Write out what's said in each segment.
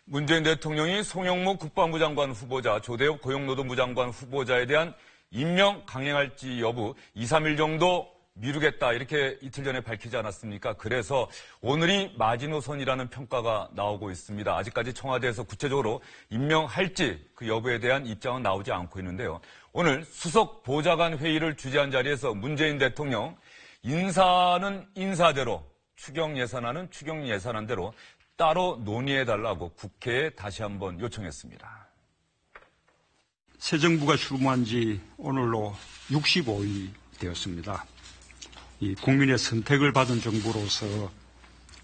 문재인 대통령이 송영무 국방부 장관 후보자, 조대엽 고용노동부 장관 후보자에 대한 임명 강행할지 여부 2, 3일 정도 미루겠다 이렇게 이틀 전에 밝히지 않았습니까? 그래서 오늘이 마지노선이라는 평가가 나오고 있습니다. 아직까지 청와대에서 구체적으로 임명할지 그 여부에 대한 입장은 나오지 않고 있는데요. 오늘 수석 보좌관 회의를 주재한 자리에서 문재인 대통령 인사는 인사대로, 추경 예산안은 추경 예산안대로 따로 논의해달라고 국회에 다시 한번 요청했습니다. 새 정부가 출범한 지 오늘로 65일 되었습니다. 이 국민의 선택을 받은 정부로서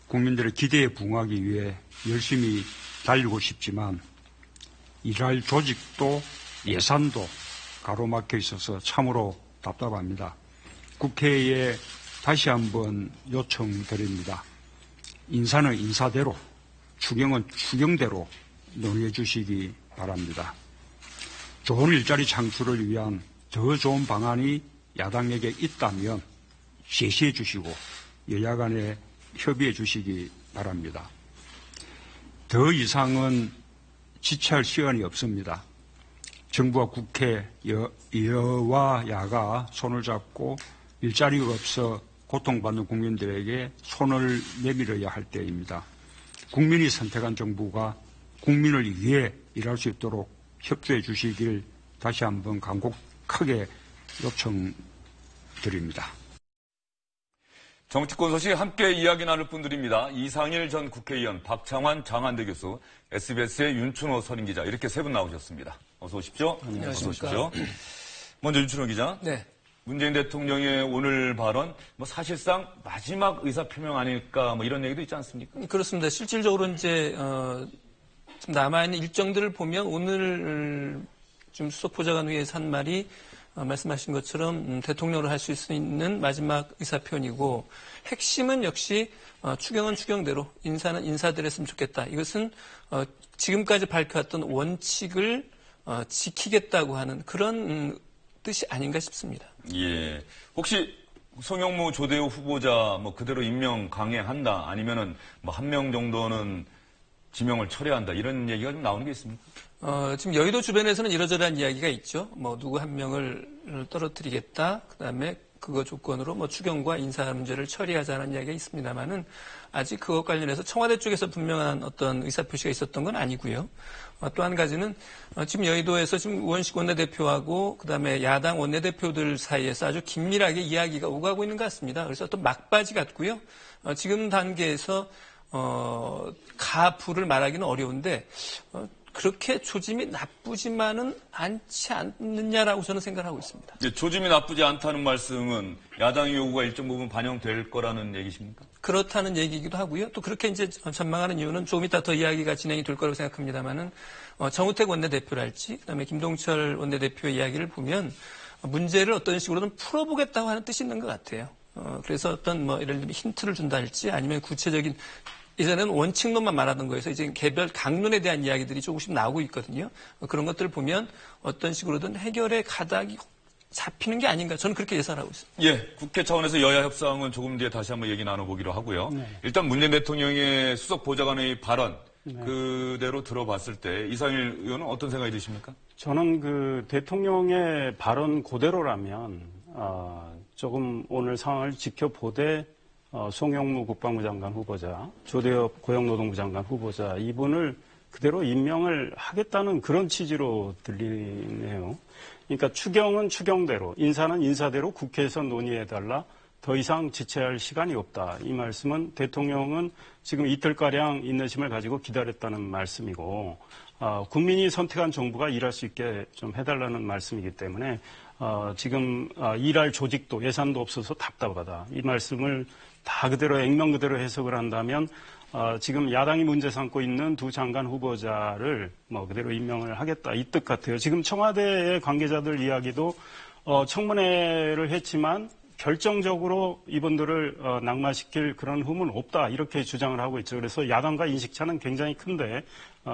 국민들의 기대에 부응하기 위해 열심히 달리고 싶지만 일할 조직도 예산도 가로막혀 있어서 참으로 답답합니다. 국회에 다시 한번 요청드립니다. 인사는 인사대로, 추경은 추경대로 논의해 주시기 바랍니다. 좋은 일자리 창출을 위한 더 좋은 방안이 야당에게 있다면 제시해 주시고 여야 간에 협의해 주시기 바랍니다. 더 이상은 지체할 시간이 없습니다. 정부와 국회, 여와 야가 손을 잡고 일자리가 없어 고통받는 국민들에게 손을 내밀어야 할 때입니다. 국민이 선택한 정부가 국민을 위해 일할 수 있도록 협조해 주시길 다시 한번 간곡하게 요청드립니다. 정치권 소식 함께 이야기 나눌 분들입니다. 이상일 전 국회의원, 박창환 장한대 교수, SBS의 윤춘호 선임기자 이렇게 세 분 나오셨습니다. 어서 오십시오. 안녕하십니까. 어서 오십시오. 먼저 윤춘호 기자. 네. 문재인 대통령의 오늘 발언, 사실상 마지막 의사표명 아닐까, 이런 얘기도 있지 않습니까? 그렇습니다. 실질적으로 이제, 좀 남아있는 일정들을 보면 오늘 좀 수석보좌관회의에서 한 말이 말씀하신 것처럼 대통령으로 할 수 있는 마지막 의사표현이고 핵심은 역시 추경은 추경대로 인사는 인사대로 했으면 좋겠다. 이것은 지금까지 밝혀왔던 원칙을 지키겠다고 하는 그런 뜻이 아닌가 싶습니다. 예. 혹시 송영무 조대우 후보자 그대로 임명 강행한다 아니면은 한 명 정도는 지명을 철회한다 이런 얘기가 좀 나오는 게 있습니까? 지금 여의도 주변에서는 이러저러한 이야기가 있죠. 누구 한 명을 떨어뜨리겠다. 그다음에 그거 조건으로 추경과 인사 문제를 처리하자는 이야기가 있습니다만은 아직 그것 관련해서 청와대 쪽에서 분명한 어떤 의사표시가 있었던 건 아니고요. 또 한 가지는 지금 여의도에서 지금 우원식 원내대표하고 그다음에 야당 원내대표들 사이에서 아주 긴밀하게 이야기가 오가고 있는 것 같습니다. 그래서 또 막바지 같고요. 지금 단계에서 가부를 말하기는 어려운데 그렇게 조짐이 나쁘지만은 않지 않느냐라고 저는 생각을 하고 있습니다. 네, 조짐이 나쁘지 않다는 말씀은 야당의 요구가 일정 부분 반영될 거라는 얘기십니까? 그렇다는 얘기이기도 하고요. 또 그렇게 이제 전망하는 이유는 조금 이따 더 이야기가 진행이 될 거라고 생각합니다만은 정우택 원내대표랄지 그다음에 김동철 원내대표의 이야기를 보면 문제를 어떤 식으로든 풀어보겠다고 하는 뜻이 있는 것 같아요. 그래서 어떤 예를 들면 힌트를 준다 할지 아니면 구체적인 이전에는 원칙론만 말하던 거에서 이제 개별 강론에 대한 이야기들이 조금씩 나오고 있거든요. 그런 것들을 보면 어떤 식으로든 해결의 가닥이 잡히는 게 아닌가 저는 그렇게 예상하고 있습니다. 예, 국회 차원에서 여야 협상은 조금 뒤에 다시 한번 얘기 나눠보기로 하고요. 네. 일단 문재인 대통령의 수석 보좌관의 발언 그대로 들어봤을 때 이상일 의원은 어떤 생각이 드십니까? 저는 그 대통령의 발언 그대로라면 조금 오늘 상황을 지켜보되 송영무 국방부 장관 후보자, 조대엽 고용노동부 장관 후보자 이분을 그대로 임명을 하겠다는 그런 취지로 들리네요. 그러니까 추경은 추경대로, 인사는 인사대로 국회에서 논의해달라. 더 이상 지체할 시간이 없다. 이 말씀은 대통령은 지금 이틀가량 인내심을 가지고 기다렸다는 말씀이고 국민이 선택한 정부가 일할 수 있게 좀 해달라는 말씀이기 때문에 지금 일할 조직도 예산도 없어서 답답하다. 이 말씀을 다 그대로 액면 그대로 해석을 한다면 지금 야당이 문제 삼고 있는 두 장관 후보자를 그대로 임명을 하겠다 이 뜻 같아요. 지금 청와대의 관계자들 이야기도 청문회를 했지만 결정적으로 이분들을 낙마시킬 그런 흠은 없다 이렇게 주장을 하고 있죠. 그래서 야당과 인식차는 굉장히 큰데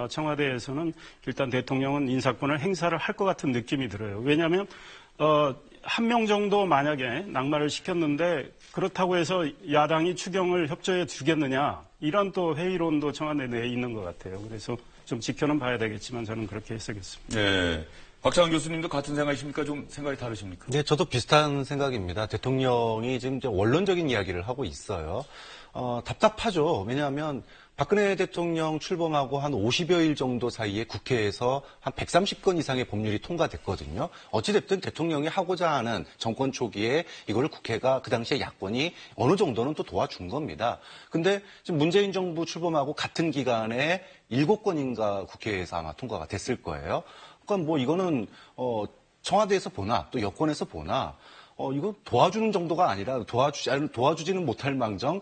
청와대에서는 일단 대통령은 인사권을 행사를 할 것 같은 느낌이 들어요. 왜냐하면 한 명 정도 만약에 낙마를 시켰는데 그렇다고 해서 야당이 추경을 협조해 주겠느냐, 이런 또 회의론도 청와대 내에 있는 것 같아요. 그래서 좀 지켜는 봐야 되겠지만 저는 그렇게 해석했습니다. 네. 박창원 교수님도 같은 생각이십니까? 좀 생각이 다르십니까? 네, 저도 비슷한 생각입니다. 대통령이 지금 원론적인 이야기를 하고 있어요. 답답하죠. 왜냐하면 박근혜 대통령 출범하고 한 50여일 정도 사이에 국회에서 한 130건 이상의 법률이 통과됐거든요. 어찌됐든 대통령이 하고자 하는 정권 초기에 이거를 국회가 그 당시에 야권이 어느 정도는 또 도와준 겁니다. 근데 지금 문재인 정부 출범하고 같은 기간에 7건인가 국회에서 아마 통과가 됐을 거예요. 그러니까 뭐 이거는 청와대에서 보나 또 여권에서 보나 이거 도와주는 정도가 아니라 도와주지는 못할 망정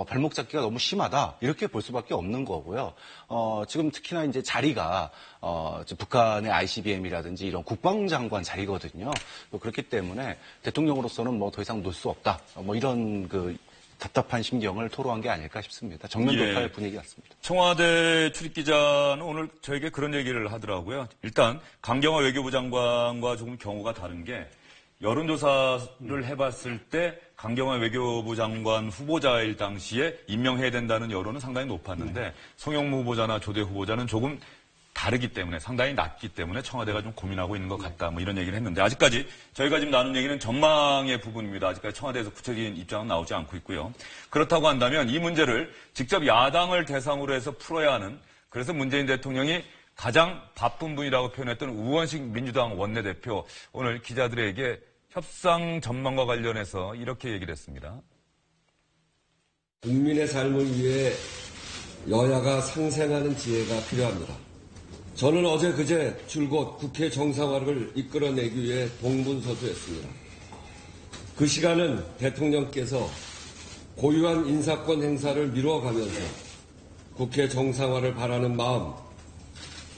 발목 잡기가 너무 심하다, 이렇게 볼 수밖에 없는 거고요. 지금 특히나 이제 자리가 북한의 ICBM이라든지 이런 국방장관 자리거든요. 그렇기 때문에 대통령으로서는 뭐 더 이상 놓을 수 없다, 뭐 이런 그 답답한 심경을 토로한 게 아닐까 싶습니다. 정면 돌파할 분위기 같습니다. 청와대 출입기자는 오늘 저에게 그런 얘기를 하더라고요. 일단 강경화 외교부 장관과 조금 경우가 다른 게, 여론조사를 해봤을 때 강경화 외교부 장관 후보자일 당시에 임명해야 된다는 여론은 상당히 높았는데 송영무 후보자나 조대 후보자는 조금 다르기 때문에, 상당히 낮기 때문에 청와대가 좀 고민하고 있는 것 같다, 뭐 이런 얘기를 했는데, 아직까지 저희가 지금 나눈 얘기는 전망의 부분입니다. 아직까지 청와대에서 구체적인 입장은 나오지 않고 있고요. 그렇다고 한다면 이 문제를 직접 야당을 대상으로 해서 풀어야 하는, 그래서 문재인 대통령이 가장 바쁜 분이라고 표현했던 우원식 민주당 원내대표, 오늘 기자들에게 협상 전망과 관련해서 이렇게 얘기를 했습니다. 국민의 삶을 위해 여야가 상생하는 지혜가 필요합니다. 저는 어제 그제 줄곧 국회 정상화를 이끌어내기 위해 동분서주했습니다. 그 시간은 대통령께서 고유한 인사권 행사를 미뤄가면서 국회 정상화를 바라는 마음,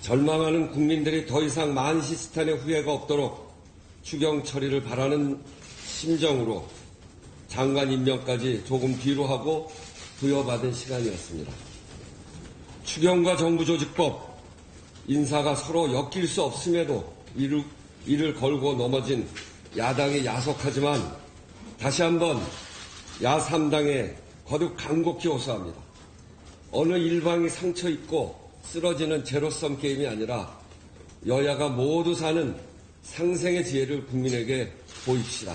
절망하는 국민들이 더 이상 만시스탄의 후회가 없도록 추경 처리를 바라는 심정으로 장관 임명까지 조금 뒤로 하고 부여받은 시간이었습니다. 추경과 정부조직법, 인사가 서로 엮일 수 없음에도 이를 걸고 넘어진 야당이 야속하지만 다시 한번 야3당에 거듭 간곡히 호소합니다. 어느 일방이 상처 입고 쓰러지는 제로섬 게임이 아니라 여야가 모두 사는 상생의 지혜를 국민에게 보입시다.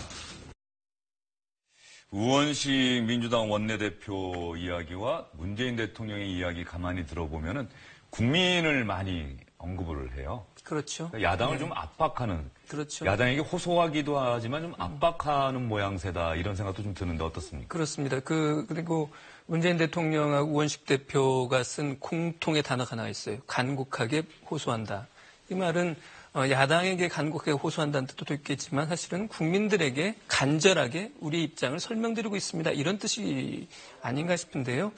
우원식 민주당 원내대표 이야기와 문재인 대통령의 이야기 가만히 들어보면은 국민을 많이 언급을 해요. 그렇죠. 야당을 좀 압박하는, 그렇죠. 야당에게 호소하기도 하지만 좀 압박하는 모양새다, 이런 생각도 좀 드는데 어떻습니까? 그렇습니다. 그리고 문재인 대통령하고 우원식 대표가 쓴 공통의 단어가 하나 있어요. 간곡하게 호소한다. 이 말은 야당에게 간곡하게 호소한다는 뜻도 있겠지만 사실은 국민들에게 간절하게 우리의 입장을 설명드리고 있습니다, 이런 뜻이 아닌가 싶은데요.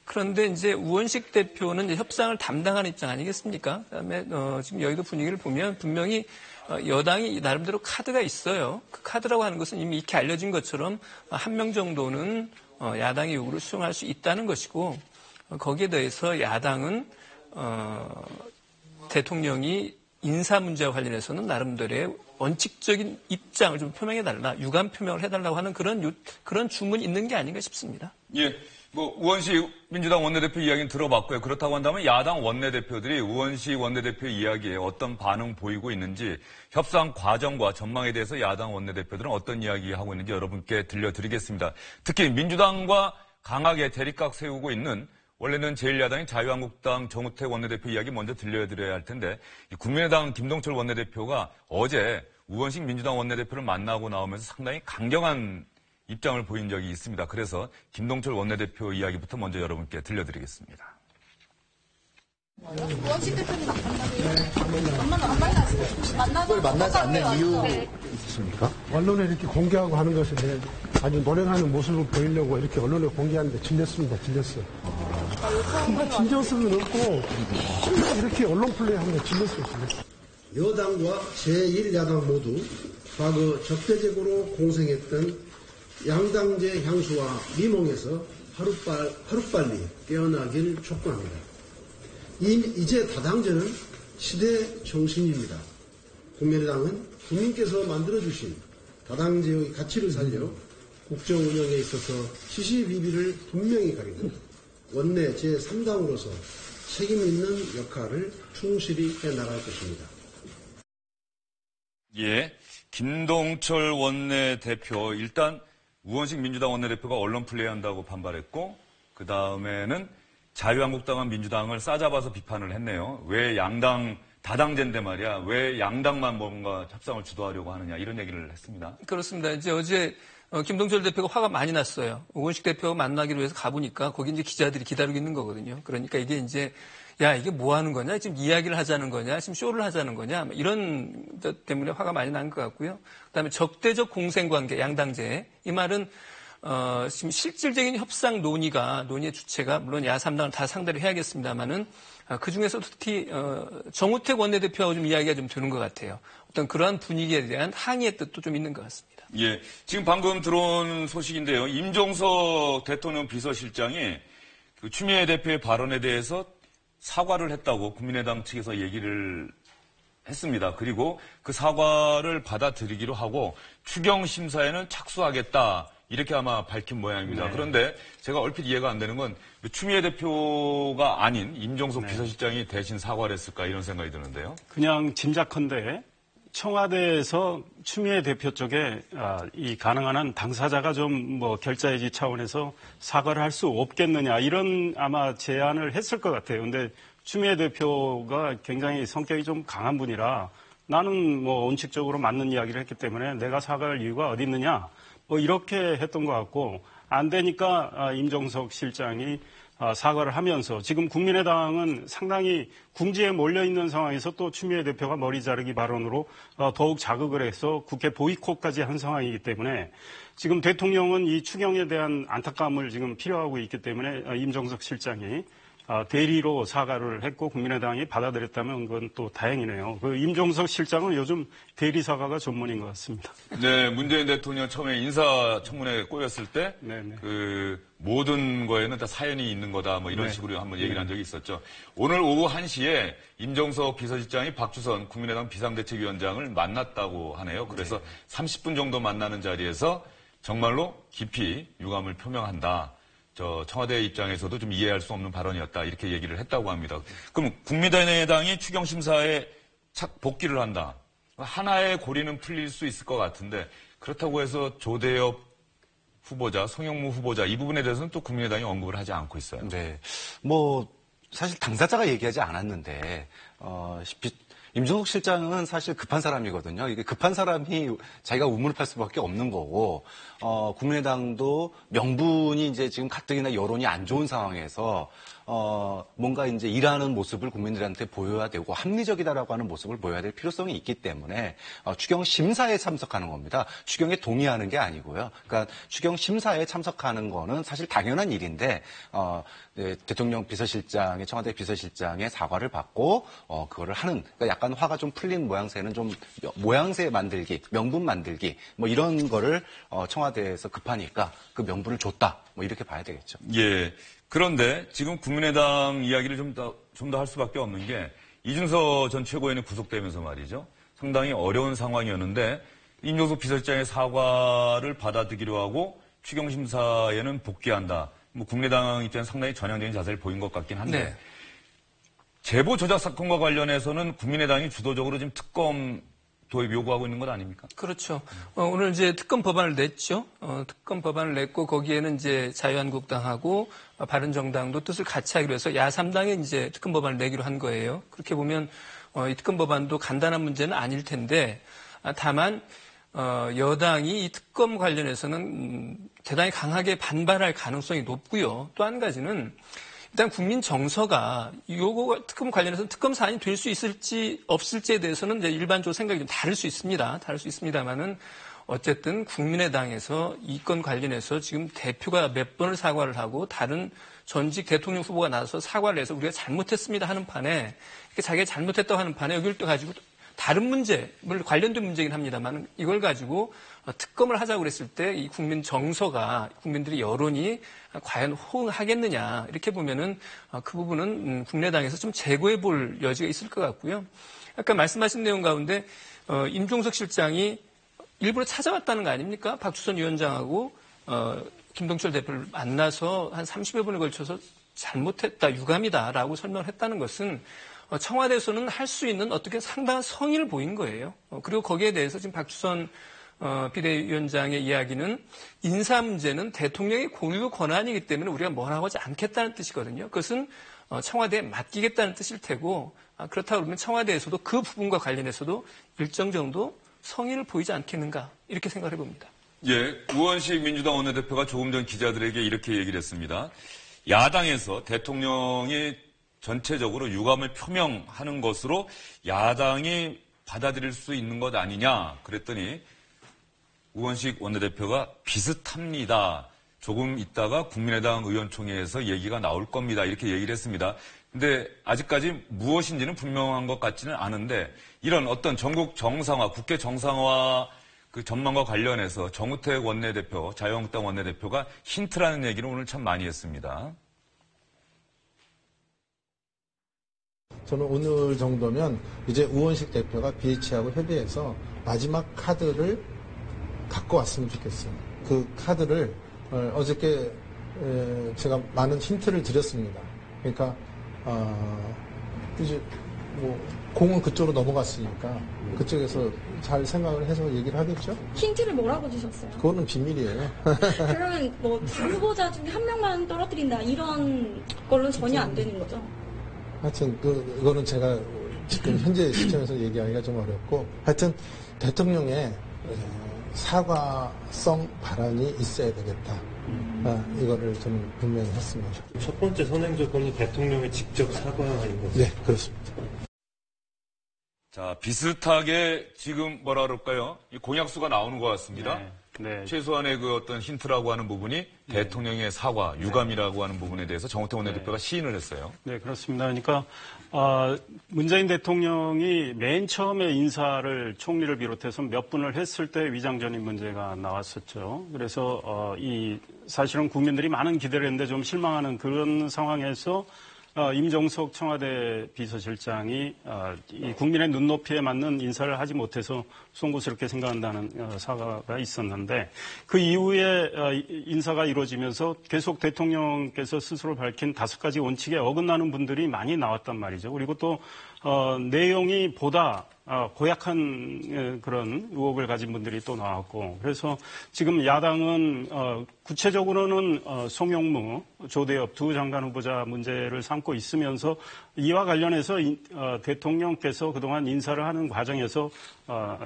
그런데 이제 우원식 대표는 이제 협상을 담당하는 입장 아니겠습니까? 그다음에 지금 여의도 분위기를 보면 분명히 여당이 나름대로 카드가 있어요. 그 카드라고 하는 것은 이미 익히 알려진 것처럼 한 명 정도는 야당의 요구를 수용할 수 있다는 것이고, 거기에 대해서 야당은 대통령이 인사 문제와 관련해서는 나름대로의 원칙적인 입장을 좀 표명해달라, 유감 표명을 해달라고 하는 그런 주문이 있는 게 아닌가 싶습니다. 예. 우원식 민주당 원내대표 이야기는 들어봤고요. 그렇다고 한다면 야당 원내대표들이 우원식 원내대표 이야기에 어떤 반응 보이고 있는지, 협상 과정과 전망에 대해서 야당 원내대표들은 어떤 이야기하고 있는지 여러분께 들려드리겠습니다. 특히 민주당과 강하게 대립각 세우고 있는, 원래는 제1야당인 자유한국당 정우택 원내대표 이야기 먼저 들려드려야 할 텐데, 국민의당 김동철 원내대표가 어제 우원식 민주당 원내대표를 만나고 나오면서 상당히 강경한 입장을 보인 적이 있습니다. 그래서 김동철 원내대표 이야기부터 먼저 여러분께 들려드리겠습니다. 우원식 대표님 만나서 만나지 않는 이유 있으십니까? 언론에 이렇게 공개하고 하는 것을 아주 노력하는 모습을 보이려고 이렇게 언론에 공개하는데 질렸습니다. 질렸어요. 진정성은 없고 이렇게 언론 플레이하는데 질렸어요. 여당과 제1야당 모두 과거 적대적으로 공생했던 양당제 향수와 미몽에서 하루빨리 깨어나길 촉구합니다. 이제 다당제는 시대 정신입니다. 국민의당은 국민께서 만들어주신 다당제의 가치를 살려 국정 운영에 있어서 시시비비를 분명히 가리는 원내 제3당으로서 책임 있는 역할을 충실히 해나갈 것입니다. 예, 김동철 원내대표 일단 우원식 민주당 원내대표가 언론 플레이한다고 반발했고 그 다음에는 자유한국당은 민주당을 싸잡아서 비판을 했네요. 왜 양당 다당제인데 말이야. 왜 양당만 뭔가 협상을 주도하려고 하느냐 이런 얘기를 했습니다. 그렇습니다. 이제 어제 김동철 대표가 화가 많이 났어요. 우원식 대표가 만나기로 해서 가보니까 거기 이제 기자들이 기다리고 있는 거거든요. 그러니까 이게 이제 야 이게 뭐 하는 거냐? 지금 이야기를 하자는 거냐? 지금 쇼를 하자는 거냐? 이런 것 때문에 화가 많이 난 것 같고요. 그다음에 적대적 공생관계 양당제 이 말은 지금 실질적인 협상 논의의 주체가 물론 야3당을 다 상대를 해야겠습니다만은 그 중에서 특히 정우택 원내대표하고 좀 이야기가 좀 되는 것 같아요. 어떤 그러한 분위기에 대한 항의의 뜻도 좀 있는 것 같습니다. 예, 지금 방금 들어온 소식인데요. 임종석 대통령 비서실장이 그 추미애 대표의 발언에 대해서 사과를 했다고 국민의당 측에서 얘기를 했습니다. 그리고 그 사과를 받아들이기로 하고 추경 심사에는 착수하겠다. 이렇게 아마 밝힌 모양입니다. 네. 그런데 제가 얼핏 이해가 안 되는 건 추미애 대표가 아닌 임종석 네. 비서실장이 대신 사과를 했을까 이런 생각이 드는데요. 그냥 짐작컨대 청와대에서 추미애 대표 쪽에 이 가능한 한 당사자가 좀 뭐 결자해지 차원에서 사과를 할 수 없겠느냐 이런 아마 제안을 했을 것 같아요. 근데 추미애 대표가 굉장히 성격이 좀 강한 분이라 나는 뭐 원칙적으로 맞는 이야기를 했기 때문에 내가 사과할 이유가 어디 있느냐 뭐 이렇게 했던 것 같고 안 되니까 임종석 실장이 사과를 하면서 지금 국민의당은 상당히 궁지에 몰려있는 상황에서 또 추미애 대표가 머리 자르기 발언으로 더욱 자극을 해서 국회 보이콧까지 한 상황이기 때문에 지금 대통령은 이 추경에 대한 안타까움을 지금 필요하고 있기 때문에 임종석 실장이 대리로 사과를 했고 국민의당이 받아들였다면 그건 또 다행이네요. 그 임종석 실장은 요즘 대리 사과가 전문인 것 같습니다. 네, 문재인 대통령 처음에 인사청문회에 꼬였을 때 그 모든 거에는 다 사연이 있는 거다 뭐 이런 식으로 한번 얘기를 한 적이 있었죠. 오늘 오후 1시에 임종석 비서실장이 박주선 국민의당 비상대책위원장을 만났다고 하네요. 그래서 30분 정도 만나는 자리에서 정말로 깊이 유감을 표명한다. 청와대 입장에서도 좀 이해할 수 없는 발언이었다. 이렇게 얘기를 했다고 합니다. 그럼 국민의당이 추경심사에 복귀를 한다. 하나의 고리는 풀릴 수 있을 것 같은데 그렇다고 해서 조대엽 후보자, 송영무 후보자 이 부분에 대해서는 또 국민의당이 언급을 하지 않고 있어요. 네. 사실 당사자가 얘기하지 않았는데, 임종석 실장은 사실 급한 사람이거든요. 이게 급한 사람이 자기가 우물을 팔 수밖에 없는 거고, 국민의당도 명분이 이제 지금 가뜩이나 여론이 안 좋은 상황에서, 뭔가 이제 일하는 모습을 국민들한테 보여야 되고 합리적이다라고 하는 모습을 보여야 될 필요성이 있기 때문에 추경 심사에 참석하는 겁니다. 추경에 동의하는 게 아니고요. 그러니까 추경 심사에 참석하는 거는 사실 당연한 일인데 대통령 비서실장의 청와대 비서실장의 사과를 받고 그거를 하는 그러니까 약간 화가 좀 풀린 모양새는 좀 모양새 만들기, 명분 만들기 뭐 이런 거를 청와대에서 급하니까 그 명분을 줬다. 뭐 이렇게 봐야 되겠죠. 예. 그런데 지금 국민의당 이야기를 좀 더 할 수밖에 없는 게 이준서 전 최고위원이 구속되면서 말이죠. 상당히 어려운 상황이었는데 임종석 비서실장의 사과를 받아들이기로 하고 추경심사에는 복귀한다. 뭐 국민의당 입장에서 상당히 전향적인 자세를 보인 것 같긴 한데 네. 제보 조작 사건과 관련해서는 국민의당이 주도적으로 지금 특검 도입 요구하고 있는 것 아닙니까? 그렇죠. 오늘 이제 특검 법안을 냈죠. 특검 법안을 냈고 거기에는 이제 자유한국당하고 바른정당도 뜻을 같이 하기로 해서 야3당에 이제 특검 법안을 내기로 한 거예요. 그렇게 보면 이 특검 법안도 간단한 문제는 아닐 텐데 다만 여당이 이 특검 관련해서는 대단히 강하게 반발할 가능성이 높고요. 또 한 가지는 일단 국민 정서가 요거 특검 관련해서 특검 사안이 될 수 있을지 없을지에 대해서는 이제 일반적으로 생각이 좀 다를 수 있습니다. 다를 수 있습니다만은 어쨌든 국민의당에서 이 건 관련해서 지금 대표가 몇 번을 사과를 하고 다른 전직 대통령 후보가 나서서 사과를 해서 우리가 잘못했습니다 하는 판에 이렇게 자기가 잘못했다고 하는 판에 여기를 또 가지고 다른 문제, 물론 관련된 문제긴 합니다만 이걸 가지고 특검을 하자고 그랬을 때 이 국민 정서가, 국민들의 여론이 과연 호응하겠느냐 이렇게 보면은 그 부분은 국내당에서 좀 재고해 볼 여지가 있을 것 같고요. 아까 말씀하신 내용 가운데 임종석 실장이 일부러 찾아왔다는 거 아닙니까? 박주선 위원장하고 김동철 대표를 만나서 한 30여 분에 걸쳐서 잘못했다, 유감이다라고 설명을 했다는 것은 청와대에서는 할 수 있는 어떻게 상당한 성의를 보인 거예요. 그리고 거기에 대해서 지금 박주선 비대위원장의 이야기는 인사 문제는 대통령의 고유 권한이기 때문에 우리가 뭘 하지 않겠다는 뜻이거든요. 그것은 청와대에 맡기겠다는 뜻일 테고 그렇다고 그러면 청와대에서도 그 부분과 관련해서도 일정 정도 성의를 보이지 않겠는가 이렇게 생각을 해봅니다. 예, 우원식 민주당 원내대표가 조금 전 기자들에게 이렇게 얘기를 했습니다. 야당에서 대통령이 전체적으로 유감을 표명하는 것으로 야당이 받아들일 수 있는 것 아니냐 그랬더니 우원식 원내대표가 비슷합니다. 조금 있다가 국민의당 의원총회에서 얘기가 나올 겁니다. 이렇게 얘기를 했습니다. 근데 아직까지 무엇인지는 분명한 것 같지는 않은데 이런 어떤 전국 정상화, 국회 정상화 그 전망과 관련해서 정우택 원내대표, 자유한국당 원내대표가 힌트라는 얘기를 오늘 참 많이 했습니다. 저는 오늘 정도면 이제 우원식 대표가 BH하고 협의해서 마지막 카드를 갖고 왔으면 좋겠어요. 그 카드를 어저께 제가 많은 힌트를 드렸습니다. 그러니까 이제 뭐 공은 그쪽으로 넘어갔으니까 그쪽에서 잘 생각을 해서 얘기를 하겠죠. 힌트를 뭐라고 주셨어요? 그거는 비밀이에요. 그러면 뭐 두 후보자 중에 한 명만 떨어뜨린다 이런 걸로 전혀 안 되는 거죠? 하여튼 그거는 제가 지금 현재 시점에서 얘기하기가 좀 어렵고 하여튼 대통령의 사과성 발언이 있어야 되겠다. 이거를 저는 분명히 했습니다. 첫 번째 선행 조건이 대통령이 직접 사과하는 거죠? 네, 그렇습니다. 자, 비슷하게 지금 뭐라 그럴까요? 이 공약수가 나오는 것 같습니다. 네. 최소한의 그 어떤 힌트라고 하는 부분이 대통령의 사과, 유감이라고 하는 부분에 대해서 정우택 원내대표가 시인을 했어요. 네, 그렇습니다. 그러니까 문재인 대통령이 맨 처음에 인사를 총리를 비롯해서 몇 분을 했을 때 위장전입 문제가 나왔었죠. 그래서 사실은 국민들이 많은 기대를 했는데 좀 실망하는 그런 상황에서 임종석 청와대 비서실장이 이 국민의 눈높이에 맞는 인사를 하지 못해서 송구스럽게 생각한다는 사과가 있었는데 그 이후에 인사가 이루어지면서 계속 대통령께서 스스로 밝힌 5가지 원칙에 어긋나는 분들이 많이 나왔단 말이죠. 그리고 또 내용이 보다 고약한 그런 의혹을 가진 분들이 또 나왔고 그래서 지금 야당은 구체적으로는 송영무, 조대엽 두 장관 후보자 문제를 삼고 있으면서 이와 관련해서 대통령께서 그동안 인사를 하는 과정에서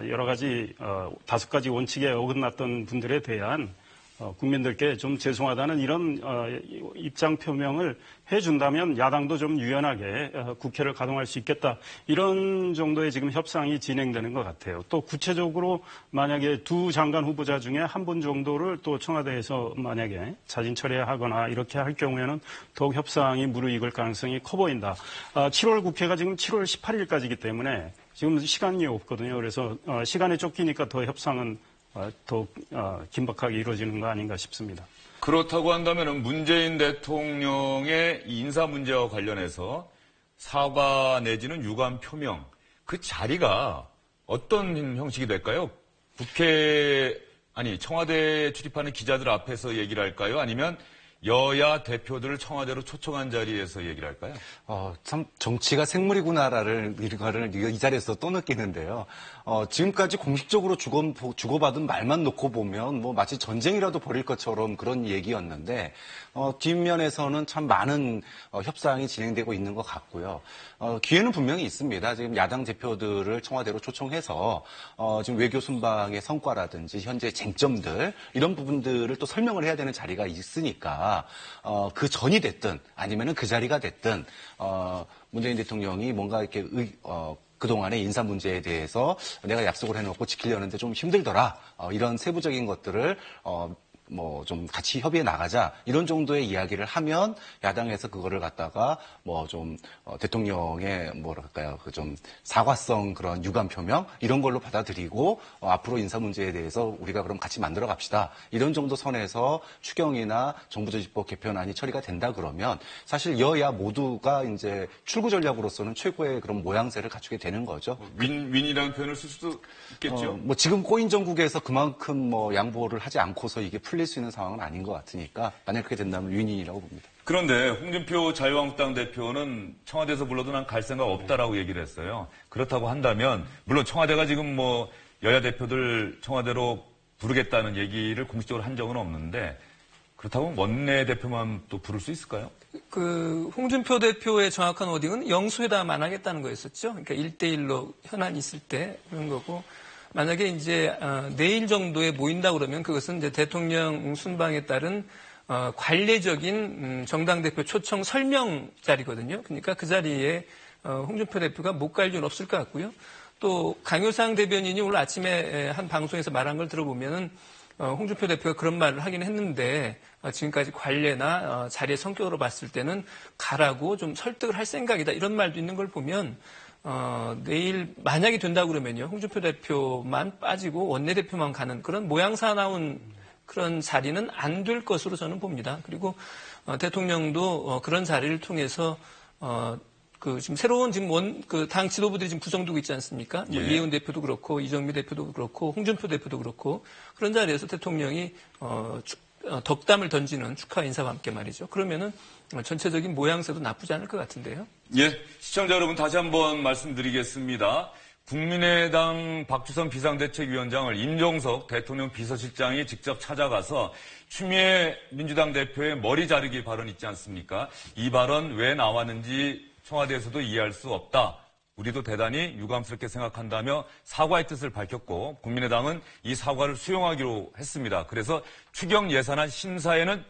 여러 가지 5가지 원칙에 어긋났던 분들에 대한 국민들께 좀 죄송하다는 이런 입장 표명을 해준다면 야당도 좀 유연하게 국회를 가동할 수 있겠다. 이런 정도의 지금 협상이 진행되는 것 같아요. 또 구체적으로 만약에 두 장관 후보자 중에 한 분 정도를 또 청와대에서 만약에 자진 철회하거나 이렇게 할 경우에는 더욱 협상이 무르익을 가능성이 커 보인다. 7월 국회가 지금 7월 18일까지이기 때문에 지금 시간이 없거든요. 그래서 시간에 쫓기니까 더 협상은 더 긴박하게 이루어지는 거 아닌가 싶습니다. 그렇다고 한다면 문재인 대통령의 인사 문제와 관련해서 사과 내지는 유감 표명 그 자리가 어떤 형식이 될까요? 청와대에 출입하는 기자들 앞에서 얘기를 할까요? 아니면 여야 대표들을 청와대로 초청한 자리에서 얘기를 할까요? 참 정치가 생물이구나라를 이 자리에서 또 느끼는데요. 지금까지 공식적으로 주고받은 말만 놓고 보면 뭐 마치 전쟁이라도 벌일 것처럼 그런 얘기였는데 뒷면에서는 참 많은 협상이 진행되고 있는 것 같고요. 기회는 분명히 있습니다. 지금 야당 대표들을 청와대로 초청해서 지금 외교 순방의 성과라든지 현재 쟁점들 이런 부분들을 또 설명을 해야 되는 자리가 있으니까 그 전이 됐든 아니면은 그 자리가 됐든 문재인 대통령이 뭔가 이렇게 그동안의 인사 문제에 대해서 내가 약속을 해놓고 지키려는데 좀 힘들더라. 이런 세부적인 것들을 뭐 좀 같이 협의해 나가자 이런 정도의 이야기를 하면 야당에서 그거를 갖다가 뭐 좀 대통령의 뭐랄까요 그 좀 사과성 그런 유감 표명 이런 걸로 받아들이고 앞으로 인사 문제에 대해서 우리가 그럼 같이 만들어 갑시다 이런 정도 선에서 추경이나 정부조직법 개편안이 처리가 된다 그러면 사실 여야 모두가 이제 출구 전략으로서는 최고의 그런 모양새를 갖추게 되는 거죠. 윈이라는 표현을 쓸 수도 있겠죠. 뭐 지금 꼬인 정국에서 그만큼 뭐 양보를 하지 않고서 이게 풀릴 수 있는 상황은 아닌 것 같으니까 만약 그렇게 된다면 윈인이라고 봅니다. 그런데 홍준표 자유한국당 대표는 청와대에서 불러도 난 갈 생각 없다라고 얘기를 했어요. 그렇다고 한다면 물론 청와대가 지금 뭐 여야 대표들 청와대로 부르겠다는 얘기를 공식적으로 한 적은 없는데 그렇다고 원내 대표만 또 부를 수 있을까요? 그 홍준표 대표의 정확한 워딩은 영수회담 안 하겠다는 거였었죠. 그러니까 1대1로 현안이 있을 때 그런 거고 만약에 이제 내일 정도에 모인다 그러면 그것은 이제 대통령 순방에 따른 관례적인 정당 대표 초청 설명 자리거든요. 그러니까 그 자리에 홍준표 대표가 못 갈 이유는 없을 것 같고요. 또 강효상 대변인이 오늘 아침에 한 방송에서 말한 걸 들어보면은 홍준표 대표가 그런 말을 하긴 했는데 지금까지 관례나 자리의 성격으로 봤을 때는 가라고 좀 설득을 할 생각이다 이런 말도 있는 걸 보면 내일 만약에 된다고 그러면요 홍준표 대표만 빠지고 원내대표만 가는 그런 모양새 나온 그런 자리는 안 될 것으로 저는 봅니다. 그리고 대통령도 그런 자리를 통해서 지금 새로운 당 지도부들이 지금 구성되고 있지 않습니까? 뭐 이해운 대표도 그렇고 이정미 대표도 그렇고 홍준표 대표도 그렇고 그런 자리에서 대통령이 덕담을 던지는 축하 인사와 함께 말이죠. 그러면은 전체적인 모양새도 나쁘지 않을 것 같은데요. 예, 시청자 여러분 다시 한번 말씀드리겠습니다. 국민의당 박주선 비상대책위원장을 임종석 대통령 비서실장이 직접 찾아가서 추미애 민주당 대표의 머리 자르기 발언 있지 않습니까? 이 발언 왜 나왔는지 청와대에서도 이해할 수 없다. 우리도 대단히 유감스럽게 생각한다며 사과의 뜻을 밝혔고 국민의당은 이 사과를 수용하기로 했습니다. 그래서 추경 예산안 심사에는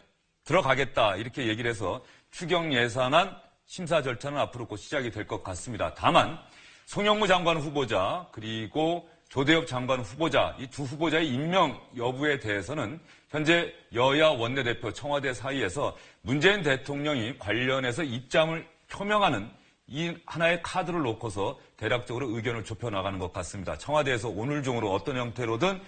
들어가겠다 이렇게 얘기를 해서 추경 예산안 심사 절차는 앞으로 곧 시작이 될 것 같습니다. 다만 송영무 장관 후보자 그리고 조대엽 장관 후보자 이 두 후보자의 임명 여부에 대해서는 현재 여야 원내대표 청와대 사이에서 문재인 대통령이 관련해서 입장을 표명하는 이 하나의 카드를 놓고서 대략적으로 의견을 좁혀나가는 것 같습니다. 청와대에서 오늘 중으로 어떤 형태로든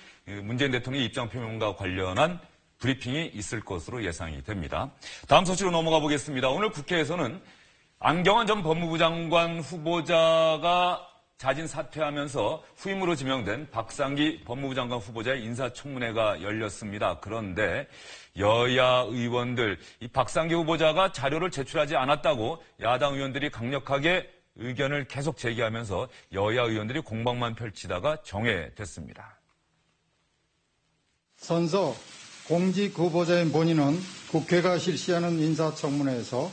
문재인 대통령의 입장 표명과 관련한 브리핑이 있을 것으로 예상이 됩니다. 다음 소식으로 넘어가 보겠습니다. 오늘 국회에서는 안경환 전 법무부 장관 후보자가 자진 사퇴하면서 후임으로 지명된 박상기 법무부 장관 후보자의 인사청문회가 열렸습니다. 그런데 여야 의원들, 이 박상기 후보자가 자료를 제출하지 않았다고 야당 의원들이 강력하게 의견을 계속 제기하면서 여야 의원들이 공방만 펼치다가 정회됐습니다. 선서 공직 후보자인 본인은 국회가 실시하는 인사청문회에서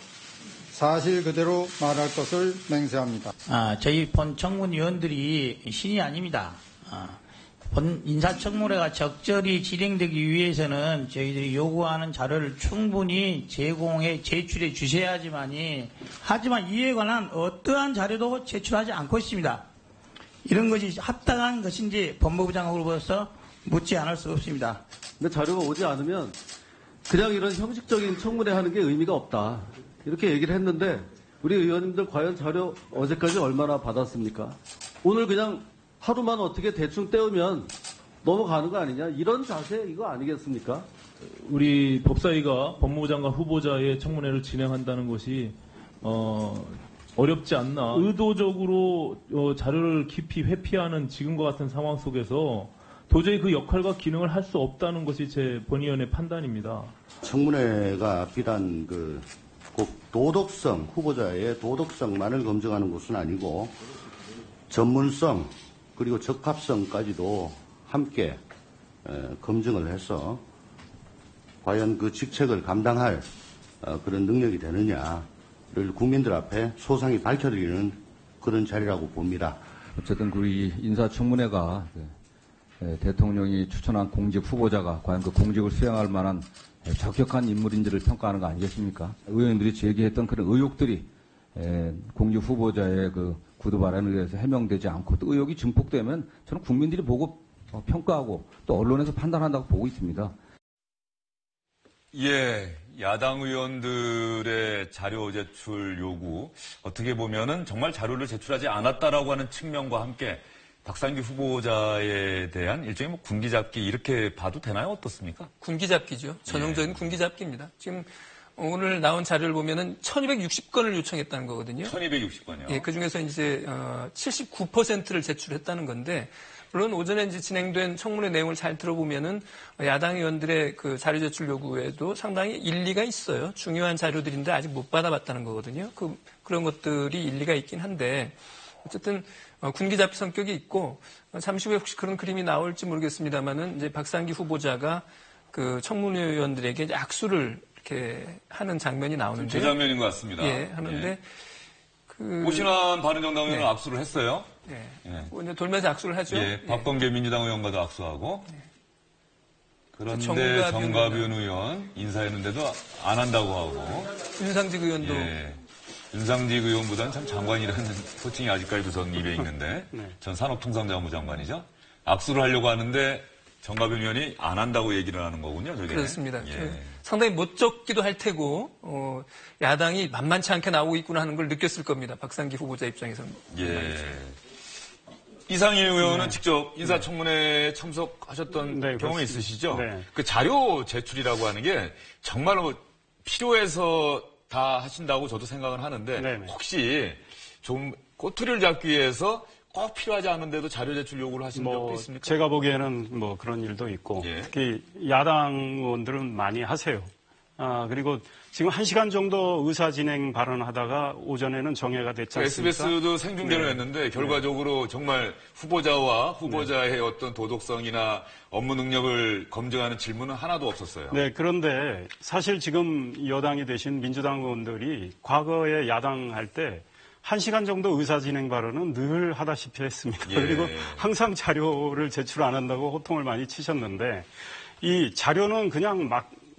사실 그대로 말할 것을 맹세합니다. 저희 본 청문위원들이 신이 아닙니다. 본 인사청문회가 적절히 진행되기 위해서는 저희들이 요구하는 자료를 충분히 제공해 제출해 하지만 이에 관한 어떠한 자료도 제출하지 않고 있습니다. 이런 것이 합당한 것인지 법무부 장관으로서 묻지 않을 수 없습니다. 근데 자료가 오지 않으면 그냥 이런 형식적인 청문회 하는 게 의미가 없다. 이렇게 얘기를 했는데 우리 의원님들 과연 자료 어제까지 얼마나 받았습니까? 오늘 그냥 하루만 어떻게 대충 때우면 넘어가는 거 아니냐? 이런 자세 이거 아니겠습니까? 우리 법사위가 법무부 장관 후보자의 청문회를 진행한다는 것이 어렵지 않나. 의도적으로 자료를 깊이 회피하는 지금과 같은 상황 속에서 도저히 그 역할과 기능을 할 수 없다는 것이 제 본의원의 판단입니다. 청문회가 비단 꼭 도덕성, 후보자의 도덕성만을 검증하는 것은 아니고 전문성 그리고 적합성까지도 함께 검증을 해서 과연 그 직책을 감당할 그런 능력이 되느냐를 국민들 앞에 소상히 밝혀드리는 그런 자리라고 봅니다. 어쨌든 우리 인사청문회가 대통령이 추천한 공직 후보자가 과연 그 공직을 수행할 만한 적격한 인물인지를 평가하는 거 아니겠습니까? 의원들이 제기했던 그런 의혹들이 공직 후보자의 그 구두 발언에 대해서 해명되지 않고 또 의혹이 증폭되면 저는 국민들이 보고 평가하고 또 언론에서 판단한다고 보고 있습니다. 예, 야당 의원들의 자료 제출 요구, 어떻게 보면은 정말 자료를 제출하지 않았다라고 하는 측면과 함께 박상기 후보자에 대한 일종의 뭐 군기잡기 이렇게 봐도 되나요? 어떻습니까? 군기잡기죠. 전형적인 군기잡기입니다. 지금 오늘 나온 자료를 보면은 1260건을 요청했다는 거거든요. 1260건이요? 예, 그 중에서 이제 79%를 제출했다는 건데, 물론 오전에 이제 진행된 청문회 내용을 잘 들어보면은 야당 의원들의 그 자료 제출 요구에도 상당히 일리가 있어요. 중요한 자료들인데 아직 못 받아봤다는 거거든요. 그런 것들이 일리가 있긴 한데, 어쨌든 군기잡기 성격이 있고, 잠시 후에 혹시 그런 그림이 나올지 모르겠습니다만은 이제 박상기 후보자가 그 청문회 의원들에게 이제 악수를 이렇게 하는 장면이 나오는데. 제 장면인 것 같습니다. 예, 하는데. 오신환 바른정당 의원은 네. 악수를 했어요. 예. 예. 이제 돌면서 악수를 하죠. 예, 박범계 민주당 의원과도 악수하고. 그런데 정가변 의원 인사했는데도 안 한다고 하고. 윤상직 의원도. 예. 윤상직 의원보다는 참 장관이라는 호칭이 아직까지도 전 입에 있는데 네. 전 산업통상자원부 장관이죠. 악수를 하려고 하는데 정가변 의원이 안 한다고 얘기를 하는 거군요. 저게. 그렇습니다. 예. 상당히 멋쩍기도 할 테고 야당이 만만치 않게 나오고 있구나 하는 걸 느꼈을 겁니다. 박상기 후보자 입장에서는. 예. 이상일 의원은 직접 인사청문회에 참석하셨던 경험이 있으시죠? 네. 그 자료 제출이라고 하는 게 정말로 필요해서 다 하신다고 저도 생각을 하는데 네네. 혹시 좀 꼬투리를 잡기 위해서 꼭 필요하지 않은데도 자료 제출 요구를 하신 적도 있습니까? 제가 보기에는 뭐 그런 일도 있고 예. 특히 야당 의원들은 많이 하세요. 그리고 지금 1시간 정도 의사 진행 발언하다가 오전에는 정회가 됐지 않습니까? SBS도 생중계를 네. 했는데 결과적으로 정말 후보자와 후보자의 어떤 도덕성이나 업무 능력을 검증하는 질문은 하나도 없었어요. 네, 그런데 사실 지금 여당이 되신 민주당 의원들이 과거에 야당 할 때 1시간 정도 의사 진행 발언은 늘 하다시피 했습니다. 예. 그리고 항상 자료를 제출 안 한다고 호통을 많이 치셨는데 이 자료는 그냥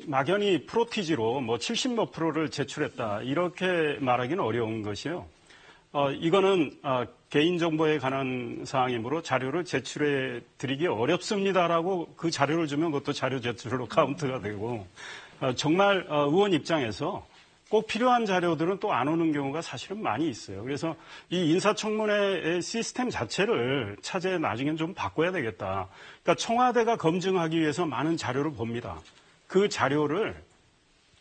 막연히 프로티지로 뭐 70몇 프로를 제출했다 이렇게 말하기는 어려운 것이요. 이거는 개인정보에 관한 사항이므로 자료를 제출해 드리기 어렵습니다라고 그 자료를 주면 그것도 자료 제출로 카운트가 되고 정말 의원 입장에서 꼭 필요한 자료들은 또 안 오는 경우가 사실은 많이 있어요. 그래서 이 인사청문회의 시스템 자체를 차제에 나중엔 좀 바꿔야 되겠다. 그러니까 청와대가 검증하기 위해서 많은 자료를 봅니다. 그 자료를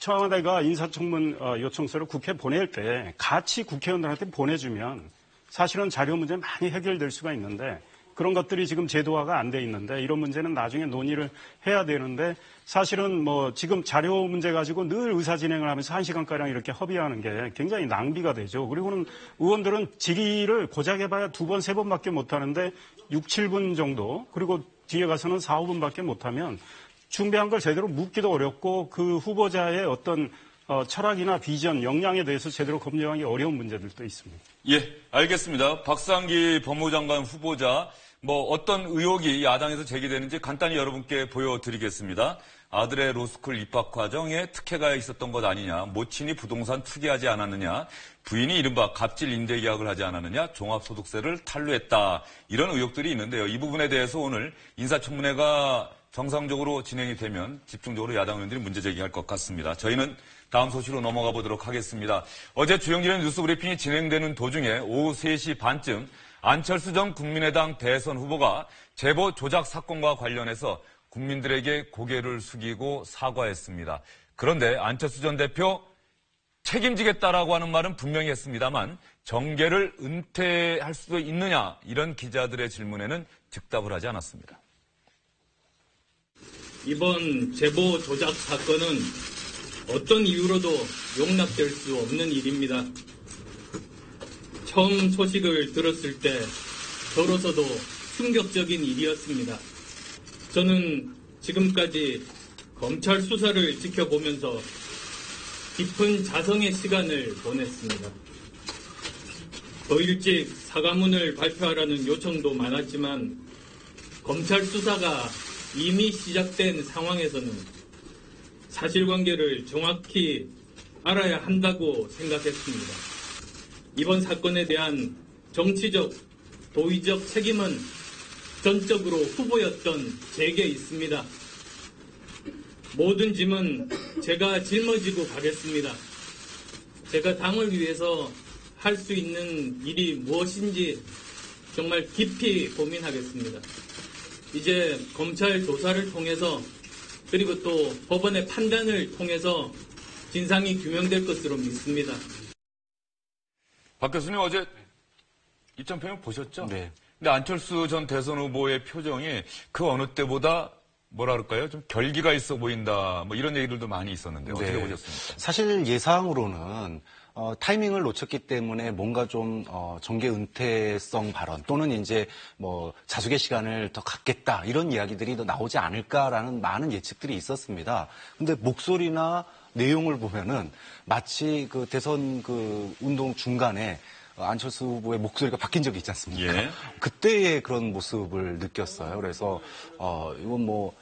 청와대가 인사청문 요청서를 국회에 보낼 때 같이 국회의원들한테 보내주면 사실은 자료 문제 많이 해결될 수가 있는데 그런 것들이 지금 제도화가 안 돼 있는데 이런 문제는 나중에 논의를 해야 되는데 사실은 뭐 지금 자료 문제 가지고 늘 의사 진행을 하면서 1시간가량 이렇게 허비하는 게 굉장히 낭비가 되죠. 그리고는 의원들은 질의를 고작 해봐야 2번, 3번밖에 못하는데 6, 7분 정도 그리고 뒤에 가서는 4, 5분밖에 못하면 준비한 걸 제대로 묻기도 어렵고 그 후보자의 어떤 철학이나 비전, 역량에 대해서 제대로 검증하기 어려운 문제들도 있습니다. 예, 알겠습니다. 박상기 법무부 장관 후보자 뭐 어떤 의혹이 야당에서 제기되는지 간단히 여러분께 보여드리겠습니다. 아들의 로스쿨 입학 과정에 특혜가 있었던 것 아니냐, 모친이 부동산 투기하지 않았느냐, 부인이 이른바 갑질 임대 계약을 하지 않았느냐, 종합소득세를 탈루했다. 이런 의혹들이 있는데요. 이 부분에 대해서 오늘 인사청문회가 정상적으로 진행이 되면 집중적으로 야당 의원들이 문제 제기할 것 같습니다. 저희는 다음 소식으로 넘어가 보도록 하겠습니다. 어제 주영진의 뉴스 브리핑이 진행되는 도중에 오후 3시 반쯤 안철수 전 국민의당 대선 후보가 제보 조작 사건과 관련해서 국민들에게 고개를 숙이고 사과했습니다. 그런데 안철수 전 대표 책임지겠다라고 하는 말은 분명히 했습니다만 정계를 은퇴할 수도 있느냐 이런 기자들의 질문에는 즉답을 하지 않았습니다. 이번 제보 조작 사건은 어떤 이유로도 용납될 수 없는 일입니다. 처음 소식을 들었을 때 저로서도 충격적인 일이었습니다. 저는 지금까지 검찰 수사를 지켜보면서 깊은 자성의 시간을 보냈습니다. 더 일찍 사과문을 발표하라는 요청도 많았지만 검찰 수사가 이미 시작된 상황에서는 사실관계를 정확히 알아야 한다고 생각했습니다. 이번 사건에 대한 정치적, 도의적 책임은 전적으로 후보였던 제게 있습니다. 모든 짐은 제가 짊어지고 가겠습니다. 제가 당을 위해서 할 수 있는 일이 무엇인지 정말 깊이 고민하겠습니다. 이제 검찰 조사를 통해서 그리고 또 법원의 판단을 통해서 진상이 규명될 것으로 믿습니다. 박 교수님 어제 입장표명 보셨죠? 네. 근데 안철수 전 대선 후보의 표정이 그 어느 때보다 뭐라 그럴까요? 좀 결기가 있어 보인다. 뭐 이런 얘기들도 많이 있었는데 어떻게 네. 보셨습니까? 사실 예상으로는 타이밍을 놓쳤기 때문에 뭔가 좀 정계 은퇴성 발언 또는 이제 뭐 자숙의 시간을 더 갖겠다 이런 이야기들이 더 나오지 않을까라는 많은 예측들이 있었습니다. 근데 목소리나 내용을 보면은 마치 그 대선 그 운동 중간에 안철수 후보의 목소리가 바뀐 적이 있지 않습니까? 예. 그때의 그런 모습을 느꼈어요. 그래서 이건 뭐